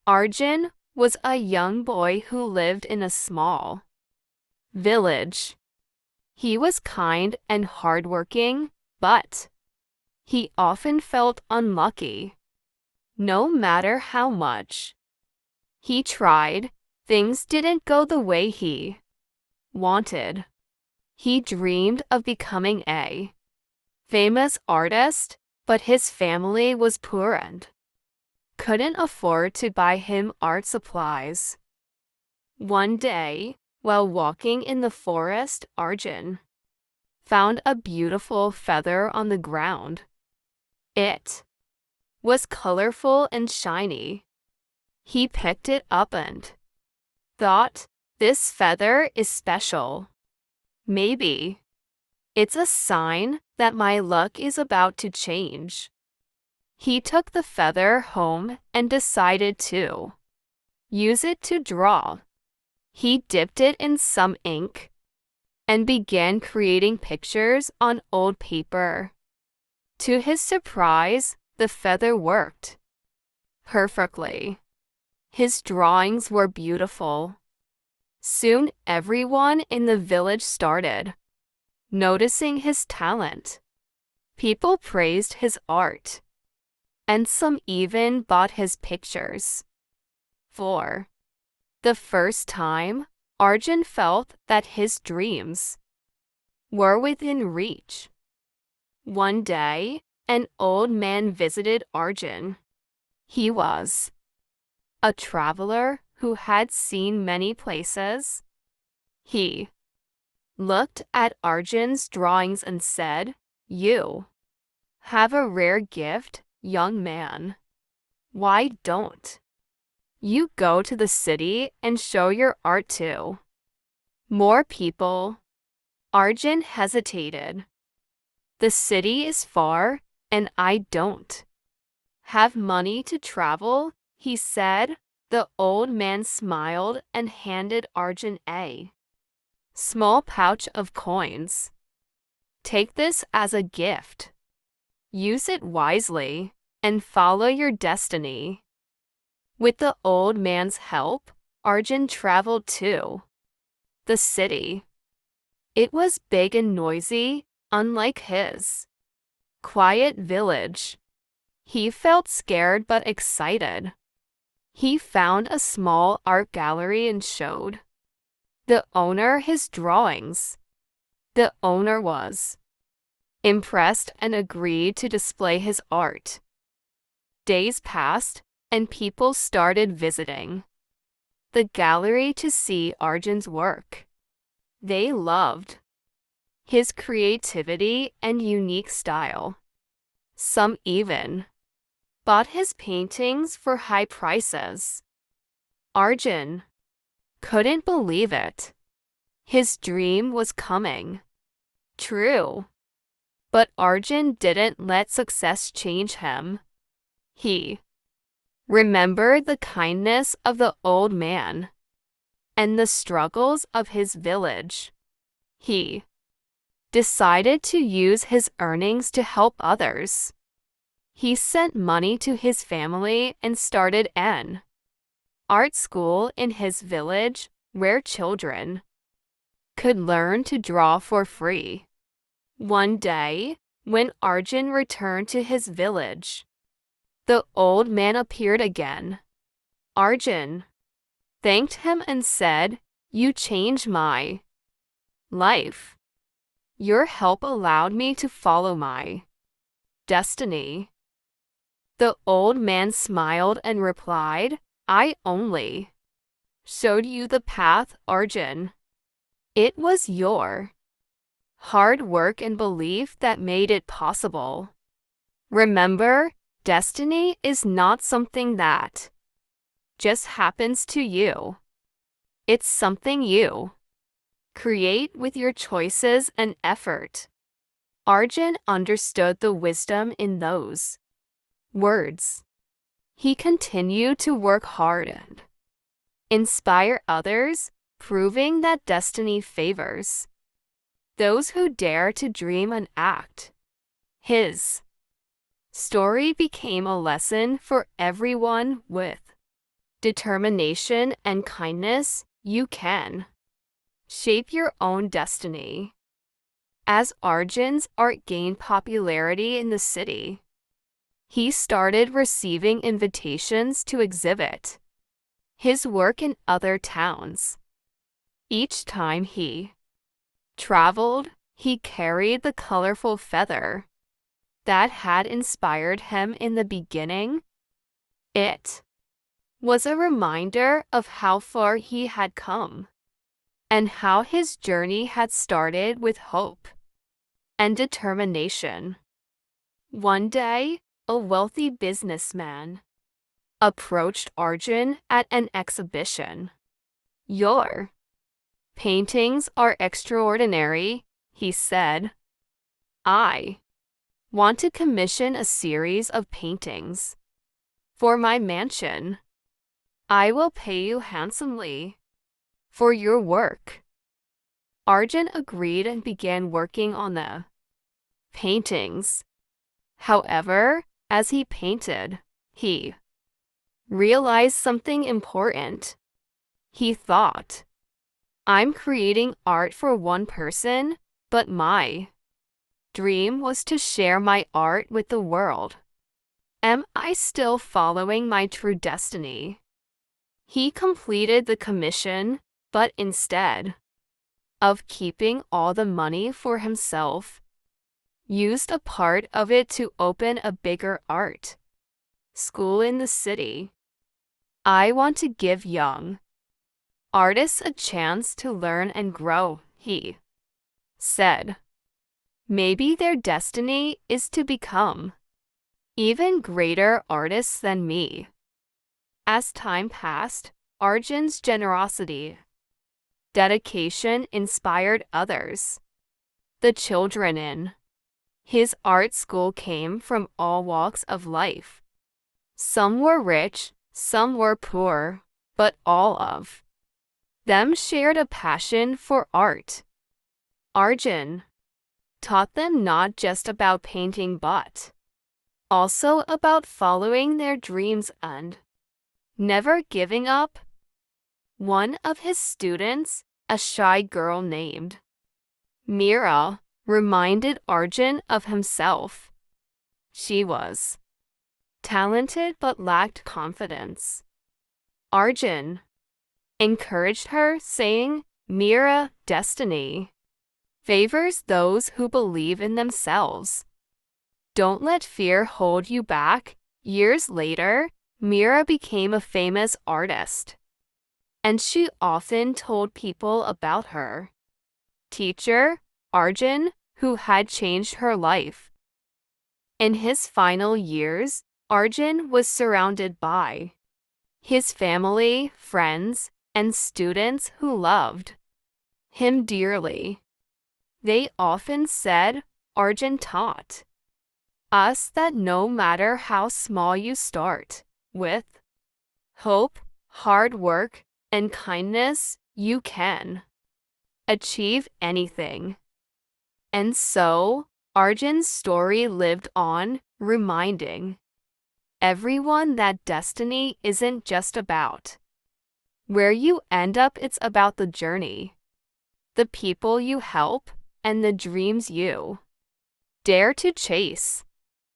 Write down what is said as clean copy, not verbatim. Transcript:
Arjun was a young boy who lived in a small village. He was kind and hardworking, but he often felt unlucky. No matter how much he tried, things didn't go the way he wanted. He dreamed of becoming a famous artist, but his family was poor and couldn't afford to buy him art supplies. One day, while walking in the forest, Arjun found a beautiful feather on the ground. It was colorful and shiny. He picked it up and thought, "This feather is special. Maybe it's a sign that my luck is about to change." He took the feather home and decided to use it to draw. He dipped it in some ink and began creating pictures on old paper. To his surprise, the feather worked perfectly. His drawings were beautiful. Soon everyone in the village started noticing his talent. People praised his art, and some even bought his pictures. For the first time, Arjun felt that his dreams were within reach. One day, an old man visited Arjun. He was a traveler who had seen many places. He looked at Arjun's drawings and said, "You have a rare gift, young man. Why don't you go to the city and show your art to more people?" Arjun hesitated. "The city is far, and I don't have money to travel," he said. The old man smiled and handed Arjun a small pouch of coins. "Take this as a gift. Use it wisely and follow your destiny." With the old man's help, Arjun traveled to the city. It was big and noisy, unlike his quiet village. He felt scared but excited. He found a small art gallery and showed the owner his drawings. The owner was impressed and agreed to display his art. Days passed, and people started visiting the gallery to see Arjun's work. They loved his creativity and unique style. Some even bought his paintings for high prices. Arjun couldn't believe it. His dream was coming true. But Arjun didn't let success change him. He remembered the kindness of the old man and the struggles of his village. He decided to use his earnings to help others. He sent money to his family and started an art school in his village where children could learn to draw for free. One day, when Arjun returned to his village, the old man appeared again. Arjun thanked him and said, "You changed my life. Your help allowed me to follow my destiny." The old man smiled and replied, "I only showed you the path, Arjun. It was your hard work and belief that made it possible. Remember, destiny is not something that just happens to you. It's something you create with your choices and effort." Arjun understood the wisdom in those words. He continued to work hard and inspire others, proving that destiny favors those who dare to dream and act. His story became a lesson for everyone with determination, and kindness, you can shape your own destiny. As Arjun's art gained popularity in the city, he started receiving invitations to exhibit his work in other towns. Each time he traveled, he carried the colorful feather that had inspired him in the beginning. It was a reminder of how far he had come and how his journey had started with hope and determination. One day, a wealthy businessman approached Arjun at an exhibition. "Your paintings are extraordinary," he said. "I want to commission a series of paintings for my mansion. I will pay you handsomely for your work." Arjun agreed and began working on the paintings. However, as he painted, he realized something important. He thought, "I'm creating art for one person, but my dream was to share my art with the world. Am I still following my true destiny?" He completed the commission, but instead of keeping all the money for himself, used a part of it to open a bigger art school in the city. "I want to give young artists a chance to learn and grow," he said. "Maybe their destiny is to become even greater artists than me." As time passed, Arjun's generosity, dedication inspired others. The children in his art school came from all walks of life. Some were rich, some were poor, but all of them shared a passion for art. Arjun taught them not just about painting but also about following their dreams and never giving up. One of his students, a shy girl named Meera, reminded Arjun of himself. She was talented but lacked confidence. Arjun encouraged her, saying, "Meera, destiny favors those who believe in themselves. Don't let fear hold you back." Years later, Meera became a famous artist, and she often told people about her teacher, Arjun, who had changed her life. In his final years, Arjun was surrounded by his family, friends, and students who loved him dearly. They often said, "Arjun taught us that no matter how small you start, with hope, hard work, and kindness, you can achieve anything." And so, Arjun's story lived on, reminding everyone that destiny isn't just about where you end up, it's about the journey, the people you help, and the dreams you dare to chase.